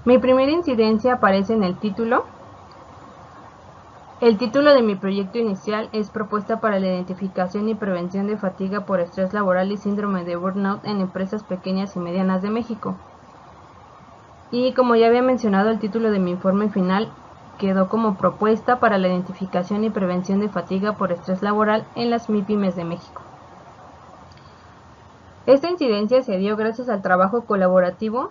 Mi primera incidencia aparece en el título. El título de mi proyecto inicial es Propuesta para la identificación y prevención de fatiga por estrés laboral y síndrome de burnout en empresas pequeñas y medianas de México. Y como ya había mencionado, el título de mi informe final quedó como Propuesta para la identificación y prevención de fatiga por estrés laboral en las MIPYMES de México. Esta incidencia se dio gracias al trabajo colaborativo,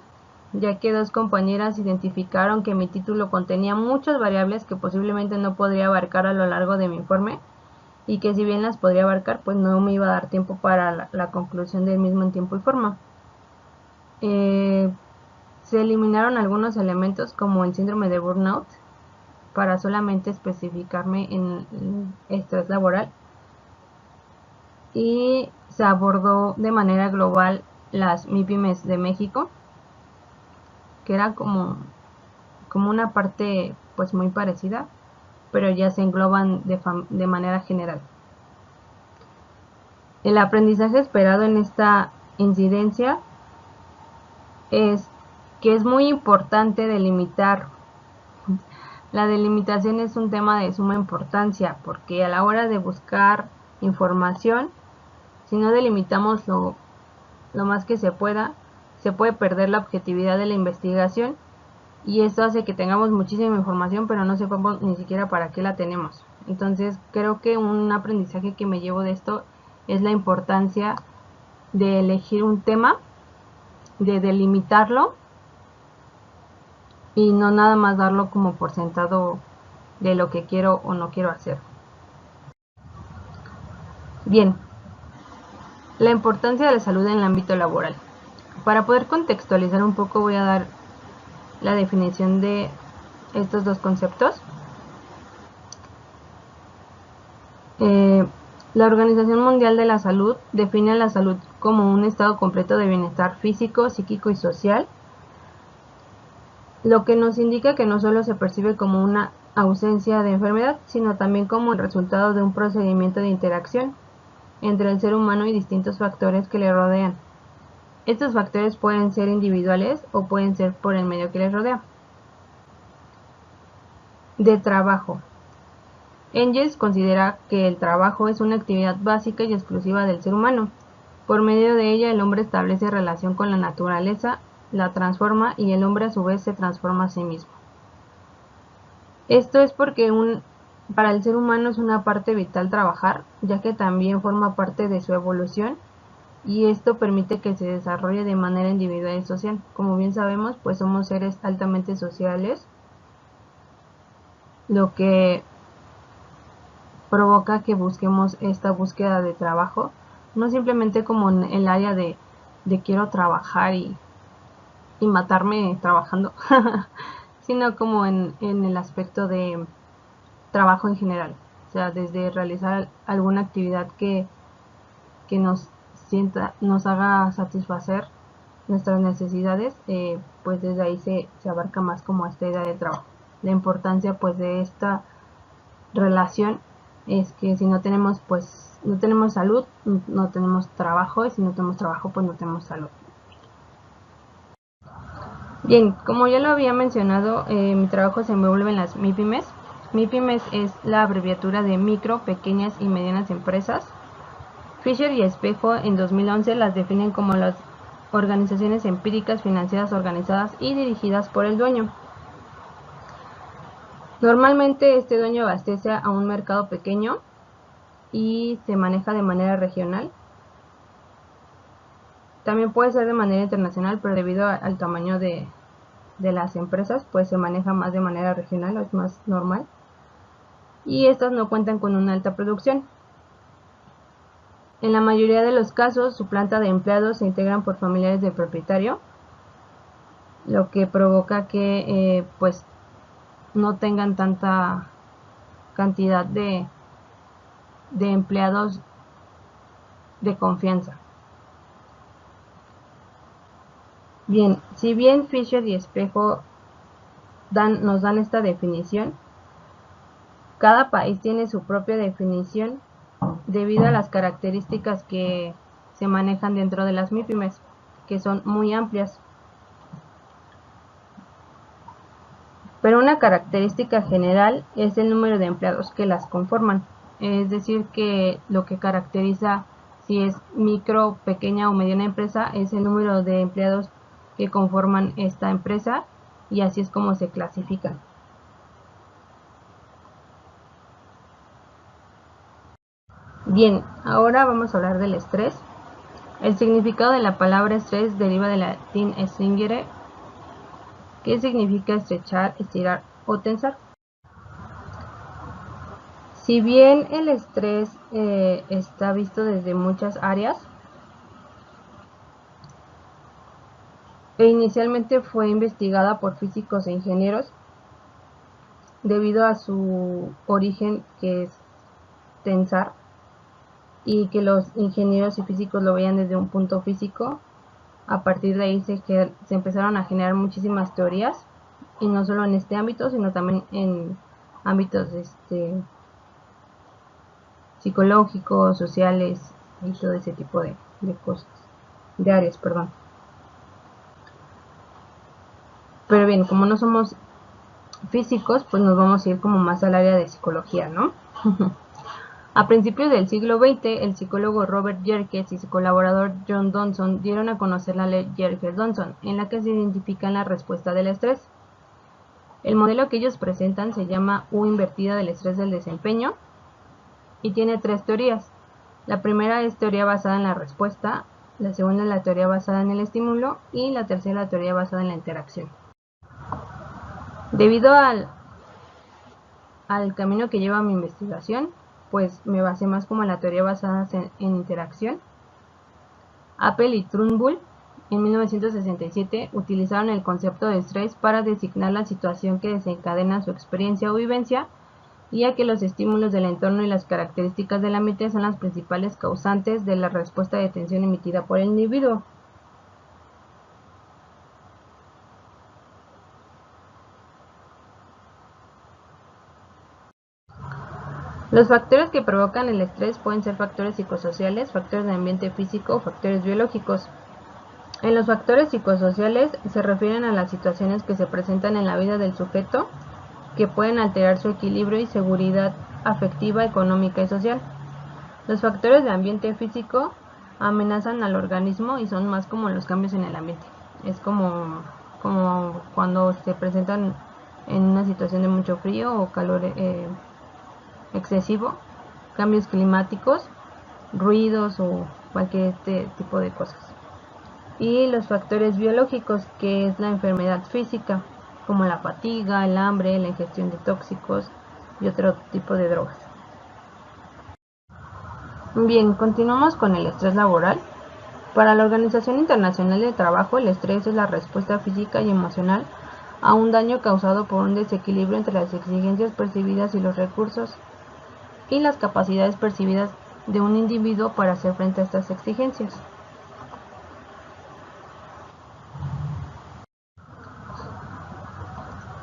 ya que dos compañeras identificaron que mi título contenía muchas variables que posiblemente no podría abarcar a lo largo de mi informe, y que si bien las podría abarcar, pues no me iba a dar tiempo para la conclusión del mismo en tiempo y forma. Se eliminaron algunos elementos como el síndrome de burnout para solamente especificarme en estrés laboral, y se abordó de manera global las MIPYMES de México, que era como una parte pues muy parecida, pero ya se engloban de manera general. El aprendizaje esperado en esta incidencia es que es muy importante delimitar. La delimitación es un tema de suma importancia, porque a la hora de buscar información, si no delimitamos lo más que se pueda, se puede perder la objetividad de la investigación, y esto hace que tengamos muchísima información pero no sepamos ni siquiera para qué la tenemos. Entonces creo que un aprendizaje que me llevo de esto es la importancia de elegir un tema, de delimitarlo y no nada más darlo como por sentado de lo que quiero o no quiero hacer. Bien, la importancia de la salud en el ámbito laboral. Para poder contextualizar un poco, voy a dar la definición de estos dos conceptos. La Organización Mundial de la Salud define la salud como un estado completo de bienestar físico, psíquico y social, lo que nos indica que no solo se percibe como una ausencia de enfermedad, sino también como el resultado de un procedimiento de interacción entre el ser humano y distintos factores que le rodean. Estos factores pueden ser individuales o pueden ser por el medio que les rodea. De trabajo. Engels considera que el trabajo es una actividad básica y exclusiva del ser humano. Por medio de ella el hombre establece relación con la naturaleza, la transforma y el hombre a su vez se transforma a sí mismo. Esto es porque para el ser humano es una parte vital trabajar, ya que también forma parte de su evolución, y esto permite que se desarrolle de manera individual y social. Como bien sabemos, pues somos seres altamente sociales, lo que provoca que busquemos esta búsqueda de trabajo, no simplemente como en el área de quiero trabajar y matarme trabajando, sino como en el aspecto de trabajo en general. O sea, desde realizar alguna actividad que nos haga satisfacer nuestras necesidades, pues desde ahí se abarca más como esta idea de trabajo. La importancia pues de esta relación es que si no tenemos salud, no tenemos trabajo, y si no tenemos trabajo, pues no tenemos salud. Bien, como ya lo había mencionado, mi trabajo se envuelve en las MIPYMES. MIPYMES es la abreviatura de micro, pequeñas y medianas empresas. Fisher y Espejo en 2011 las definen como las organizaciones empíricas financieras organizadas y dirigidas por el dueño. Normalmente este dueño abastece a un mercado pequeño y se maneja de manera regional. También puede ser de manera internacional, pero debido al tamaño de las empresas, pues se maneja más de manera regional, es más normal. Y estas no cuentan con una alta producción. En la mayoría de los casos, su planta de empleados se integran por familiares del propietario, lo que provoca que pues no tengan tanta cantidad de empleados de confianza. Bien, si bien Fisher y Espejo nos dan esta definición, cada país tiene su propia definición debido a las características que se manejan dentro de las MIPYMES, que son muy amplias. Pero una característica general es el número de empleados que las conforman. Es decir, que lo que caracteriza si es micro, pequeña o mediana empresa es el número de empleados que conforman esta empresa, y así es como se clasifican. Bien, ahora vamos a hablar del estrés. El significado de la palabra estrés deriva del latín stringere, que significa estrechar, estirar o tensar. Si bien el estrés está visto desde muchas áreas, inicialmente fue investigada por físicos e ingenieros debido a su origen, que es tensar, y que los ingenieros y físicos lo veían desde un punto físico. A partir de ahí se empezaron a generar muchísimas teorías, y no solo en este ámbito, sino también en ámbitos psicológicos, sociales y todo ese tipo de cosas, de áreas, perdón. Pero bien, como no somos físicos, pues nos vamos a ir como más al área de psicología, ¿no? A principios del siglo XX, el psicólogo Robert Yerkes y su colaborador John Dodson dieron a conocer la ley Yerkes-Dodson, en la que se identifican la respuesta del estrés. El modelo que ellos presentan se llama U invertida del estrés del desempeño y tiene 3 teorías. La primera es teoría basada en la respuesta, la segunda es la teoría basada en el estímulo y la tercera la teoría basada en la interacción. Debido al camino que lleva mi investigación, pues me basé más como en la teoría basada en interacción. Apple y Trumbull en 1967 utilizaron el concepto de estrés para designar la situación que desencadena su experiencia o vivencia, ya que los estímulos del entorno y las características del ambiente son las principales causantes de la respuesta de tensión emitida por el individuo. Los factores que provocan el estrés pueden ser factores psicosociales, factores de ambiente físico o factores biológicos. En los factores psicosociales se refieren a las situaciones que se presentan en la vida del sujeto que pueden alterar su equilibrio y seguridad afectiva, económica y social. Los factores de ambiente físico amenazan al organismo y son más como los cambios en el ambiente. Es como cuando se presentan en una situación de mucho frío o calor excesivo, cambios climáticos, ruidos o cualquier tipo de cosas. Y los factores biológicos, que es la enfermedad física, como la fatiga, el hambre, la ingestión de tóxicos y otro tipo de drogas. Bien, continuamos con el estrés laboral. Para la Organización Internacional del Trabajo, el estrés es la respuesta física y emocional a un daño causado por un desequilibrio entre las exigencias percibidas y los recursos y las capacidades percibidas de un individuo para hacer frente a estas exigencias.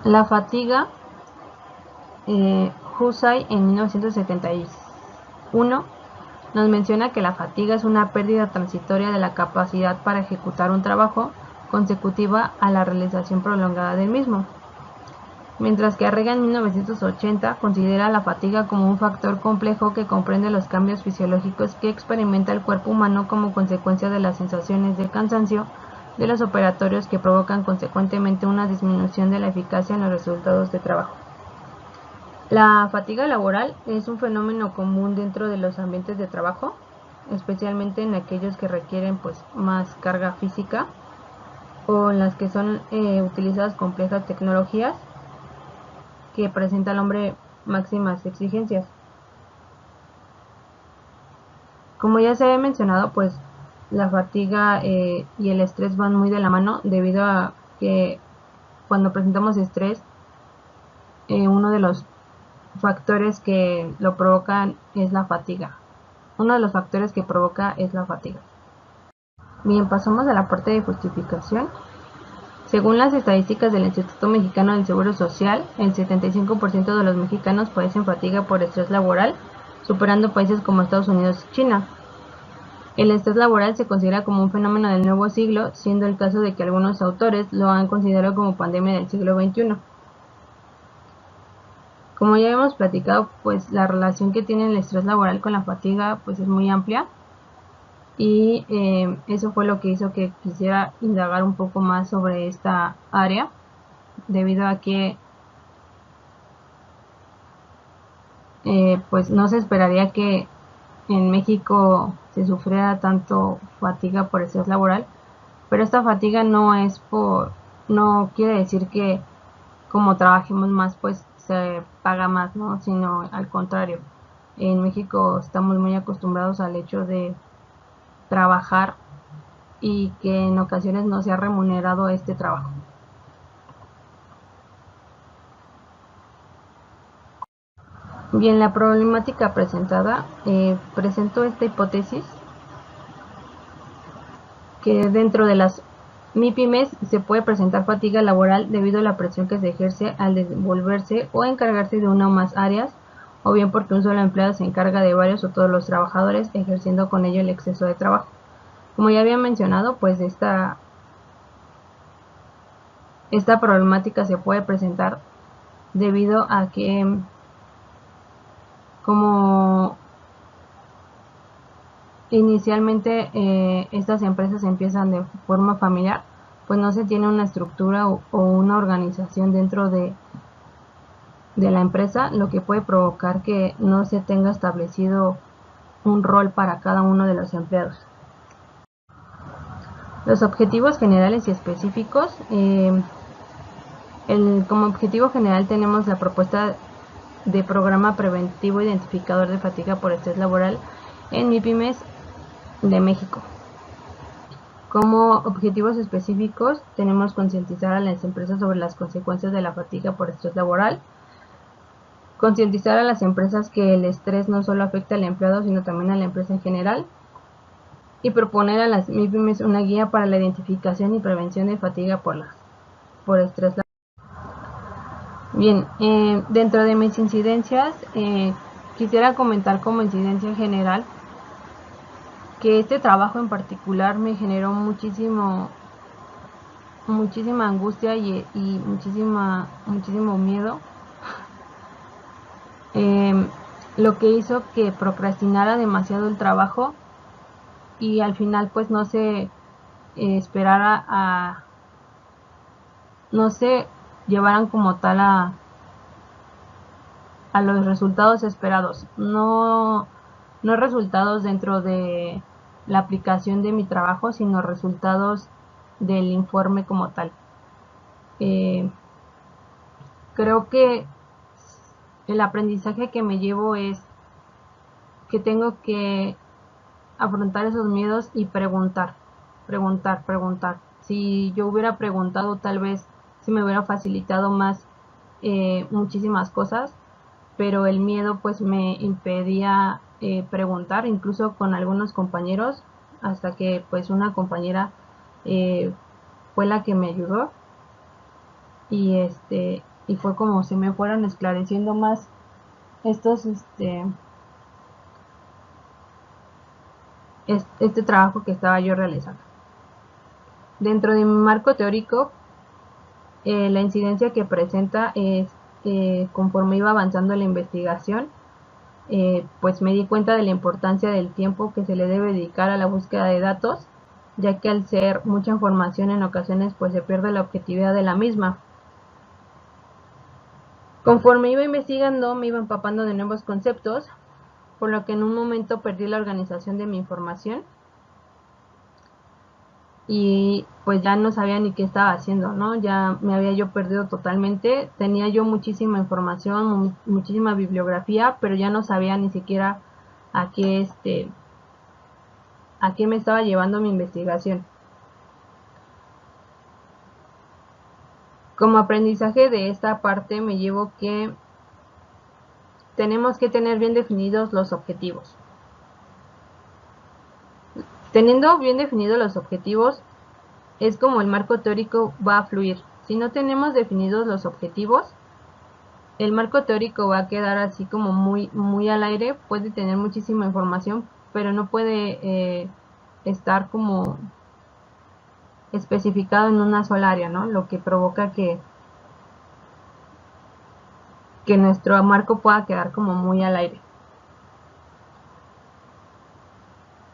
La fatiga, Husay en 1971 nos menciona que la fatiga es una pérdida transitoria de la capacidad para ejecutar un trabajo consecutiva a la realización prolongada del mismo, mientras que Arrega en 1980 considera la fatiga como un factor complejo que comprende los cambios fisiológicos que experimenta el cuerpo humano como consecuencia de las sensaciones de cansancio de los operatorios que provocan consecuentemente una disminución de la eficacia en los resultados de trabajo. La fatiga laboral es un fenómeno común dentro de los ambientes de trabajo, especialmente en aquellos que requieren más carga física o en las que son utilizadas complejas tecnologías que presenta al hombre máximas exigencias. Como ya se había mencionado, pues la fatiga y el estrés van muy de la mano, debido a que cuando presentamos estrés, uno de los factores que lo provocan es la fatiga. Uno de los factores que provoca es la fatiga. Bien, pasamos a la parte de justificación. Según las estadísticas del Instituto Mexicano del Seguro Social, el 75% de los mexicanos padecen fatiga por estrés laboral, superando países como Estados Unidos y China. El estrés laboral se considera como un fenómeno del nuevo siglo, siendo el caso de que algunos autores lo han considerado como pandemia del siglo XXI. Como ya hemos platicado, pues la relación que tiene el estrés laboral con la fatiga pues es muy amplia, y eso fue lo que hizo que quisiera indagar un poco más sobre esta área, debido a que pues no se esperaría que en México se sufriera tanto fatiga por estrés laboral, pero esta fatiga no quiere decir que como trabajemos más pues se paga más, ¿no? Sino al contrario. En México estamos muy acostumbrados al hecho de trabajar y que en ocasiones no se ha remunerado este trabajo. Bien, la problemática presentada, presento esta hipótesis que dentro de las MIPYMES se puede presentar fatiga laboral debido a la presión que se ejerce al desenvolverse o encargarse de una o más áreas, o bien porque un solo empleado se encarga de varios o todos los trabajadores, ejerciendo con ello el exceso de trabajo. Como ya había mencionado, pues esta problemática se puede presentar debido a que, como inicialmente estas empresas empiezan de forma familiar, pues no se tiene una estructura o una organización dentro de la empresa, lo que puede provocar que no se tenga establecido un rol para cada uno de los empleados. Los objetivos generales y específicos. Como objetivo general tenemos la propuesta de programa preventivo identificador de fatiga por estrés laboral en MIPYMES de México. Como objetivos específicos tenemos concientizar a las empresas sobre las consecuencias de la fatiga por estrés laboral, concientizar a las empresas que el estrés no solo afecta al empleado sino también a la empresa en general, y proponer a las MIPYMES una guía para la identificación y prevención de fatiga por estrés laboral. Bien, dentro de mis incidencias, quisiera comentar como incidencia general que este trabajo en particular me generó muchísima angustia y muchísimo miedo, lo que hizo que procrastinara demasiado el trabajo y al final pues no se esperara no se llevaran como tal a los resultados esperados, no resultados dentro de la aplicación de mi trabajo, sino resultados del informe como tal. Creo que el aprendizaje que me llevo es que tengo que afrontar esos miedos y preguntar. Si yo hubiera preguntado, tal vez se me hubiera facilitado más muchísimas cosas, pero el miedo pues me impedía preguntar, incluso con algunos compañeros, hasta que pues una compañera fue la que me ayudó, y y fue como se me fueron esclareciendo más estos este trabajo que estaba yo realizando. Dentro de mi marco teórico, la incidencia que presenta es conforme iba avanzando la investigación, pues me di cuenta de la importancia del tiempo que se le debe dedicar a la búsqueda de datos, ya que al ser mucha información en ocasiones pues se pierde la objetividad de la misma. Conforme iba investigando me iba empapando de nuevos conceptos, por lo que en un momento perdí la organización de mi información y pues ya no sabía ni qué estaba haciendo, ¿no? Ya me había yo perdido totalmente, tenía yo muchísima información, muchísima bibliografía, pero ya no sabía ni siquiera a qué me estaba llevando mi investigación. Como aprendizaje de esta parte me llevo que tenemos que tener bien definidos los objetivos. Teniendo bien definidos los objetivos, es como el marco teórico va a fluir. Si no tenemos definidos los objetivos, el marco teórico va a quedar así como muy al aire, puede tener muchísima información, pero no puede estar como especificado en una sola área, ¿no? Lo que provoca que que nuestro marco pueda quedar como muy al aire.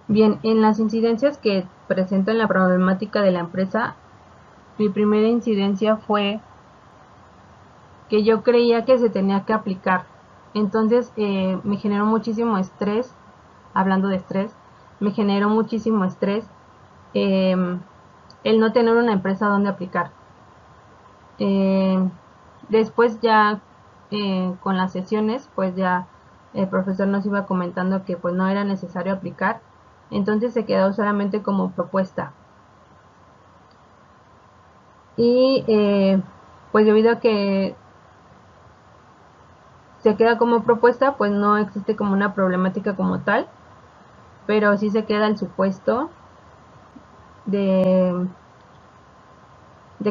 Bien, en las incidencias que presentan la problemática de la empresa, mi primera incidencia fue que yo creía que se tenía que aplicar. Entonces me generó muchísimo estrés, hablando de estrés, me generó muchísimo estrés el no tener una empresa donde aplicar. Después ya con las sesiones, pues ya el profesor nos iba comentando que pues no era necesario aplicar, entonces se quedó solamente como propuesta. Y pues debido a que se queda como propuesta, pues no existe como una problemática como tal, pero sí se queda el supuesto de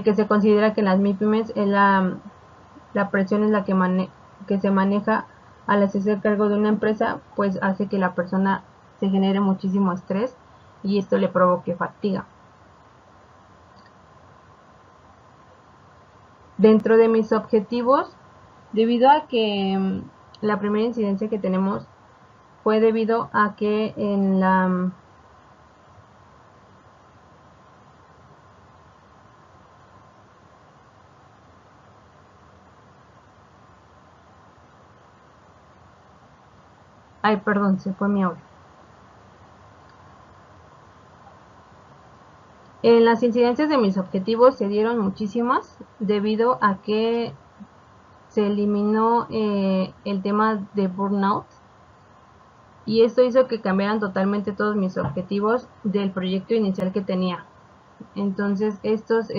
que se considera que en las MIPYMES es la presión es la que se maneja al hacerse cargo de una empresa, pues hace que la persona se genere muchísimo estrés y esto le provoque fatiga. Dentro de mis objetivos, debido a que la primera incidencia que tenemos fue debido a que en la ay, perdón, se fue mi audio. En las incidencias de mis objetivos se dieron muchísimas debido a que se eliminó el tema de burnout y esto hizo que cambiaran totalmente todos mis objetivos del proyecto inicial que tenía. Entonces estos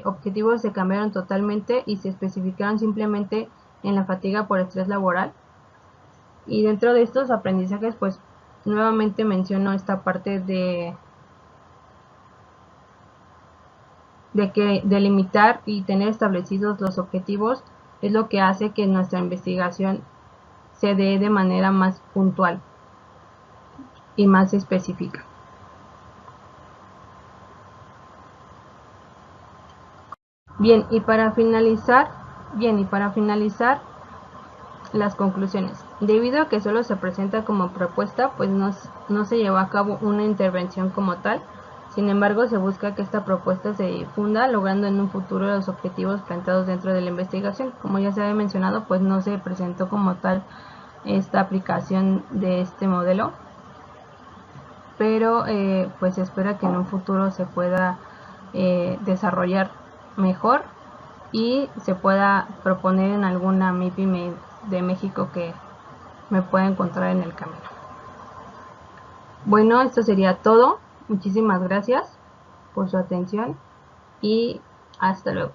objetivos se cambiaron totalmente y se especificaron simplemente en la fatiga por estrés laboral. Y dentro de estos aprendizajes, pues nuevamente menciono esta parte de que delimitar y tener establecidos los objetivos es lo que hace que nuestra investigación se dé de manera más puntual y más específica. Bien, y para finalizar, las conclusiones. Debido a que solo se presenta como propuesta, pues no se lleva a cabo una intervención como tal. Sin embargo, se busca que esta propuesta se difunda, logrando en un futuro los objetivos planteados dentro de la investigación. Como ya se había mencionado, pues no se presentó como tal esta aplicación de este modelo, pero pues se espera que en un futuro se pueda desarrollar mejor y se pueda proponer en alguna MIPYME de México que me pueda encontrar en el camino. Bueno, esto sería todo. Muchísimas gracias por su atención y hasta luego.